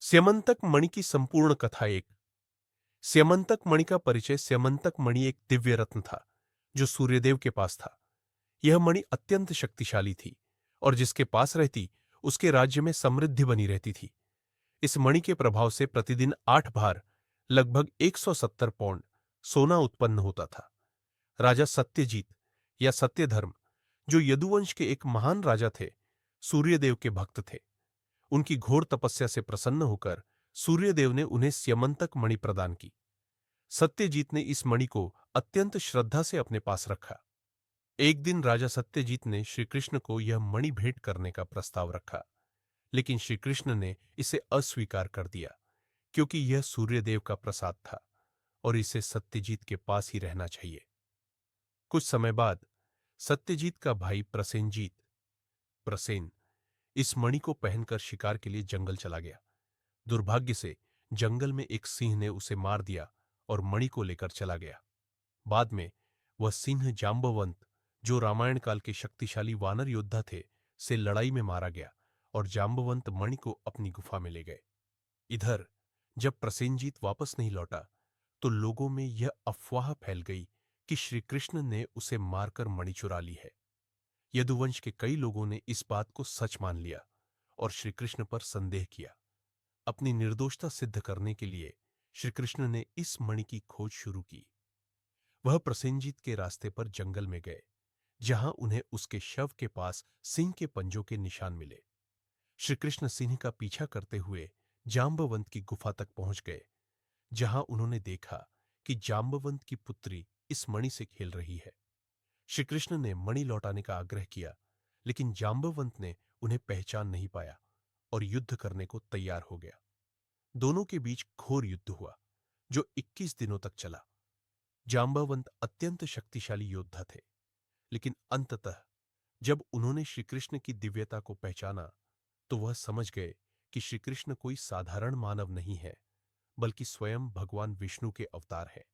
स्यमंतक मणि की संपूर्ण कथा एक। स्यमंतक मणि का परिचय। स्यमंतक मणि एक दिव्य रत्न था जो सूर्यदेव के पास था। यह मणि अत्यंत शक्तिशाली थी और जिसके पास रहती उसके राज्य में समृद्धि बनी रहती थी। इस मणि के प्रभाव से प्रतिदिन 8 भार लगभग 170 पौंड सोना उत्पन्न होता था। राजा सत्यजीत या सत्यधर्म, जो यदुवंश के एक महान राजा थे, सूर्यदेव के भक्त थे। उनकी घोर तपस्या से प्रसन्न होकर सूर्यदेव ने उन्हें स्यमंतक मणि प्रदान की। सत्यजीत ने इस मणि को अत्यंत श्रद्धा से अपने पास रखा। एक दिन राजा सत्यजीत ने श्रीकृष्ण को यह मणि भेंट करने का प्रस्ताव रखा, लेकिन श्रीकृष्ण ने इसे अस्वीकार कर दिया क्योंकि यह सूर्यदेव का प्रसाद था और इसे सत्यजीत के पास ही रहना चाहिए। कुछ समय बाद सत्यजीत का भाई प्रसेनजीत प्रसेन इस मणि को पहनकर शिकार के लिए जंगल चला गया। दुर्भाग्य से जंगल में एक सिंह ने उसे मार दिया और मणि को लेकर चला गया। बाद में वह सिंह जांबवंत, जो रामायण काल के शक्तिशाली वानर योद्धा थे, से लड़ाई में मारा गया और जांबवंत मणि को अपनी गुफा में ले गए। इधर जब प्रसेनजीत वापस नहीं लौटा तो लोगों में यह अफवाह फैल गई कि श्रीकृष्ण ने उसे मारकर मणि चुरा ली है। यदुवंश के कई लोगों ने इस बात को सच मान लिया और श्रीकृष्ण पर संदेह किया। अपनी निर्दोषता सिद्ध करने के लिए श्रीकृष्ण ने इस मणि की खोज शुरू की। वह प्रसेनजीत के रास्ते पर जंगल में गए, जहां उन्हें उसके शव के पास सिंह के पंजों के निशान मिले। श्रीकृष्ण सिंह का पीछा करते हुए जांबवंत की गुफा तक पहुंच गए, जहां उन्होंने देखा कि जांबवंत की पुत्री इस मणि से खेल रही है। श्रीकृष्ण ने मणि लौटाने का आग्रह किया, लेकिन जांबवंत ने उन्हें पहचान नहीं पाया और युद्ध करने को तैयार हो गया। दोनों के बीच घोर युद्ध हुआ जो 21 दिनों तक चला। जांबवंत अत्यंत शक्तिशाली योद्धा थे, लेकिन अंततः जब उन्होंने श्रीकृष्ण की दिव्यता को पहचाना तो वह समझ गए कि श्रीकृष्ण कोई साधारण मानव नहीं है, बल्कि स्वयं भगवान विष्णु के अवतार है।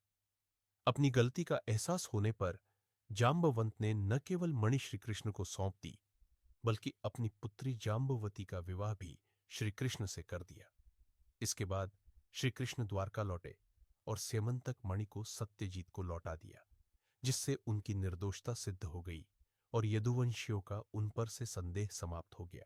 अपनी गलती का एहसास होने पर जांबवंत ने न केवल मणि श्रीकृष्ण को सौंप दी, बल्कि अपनी पुत्री जांबवती का विवाह भी श्रीकृष्ण से कर दिया। इसके बाद श्रीकृष्ण द्वारका लौटे और स्यमंतक मणि को सत्यजीत को लौटा दिया, जिससे उनकी निर्दोषता सिद्ध हो गई और यदुवंशियों का उन पर से संदेह समाप्त हो गया।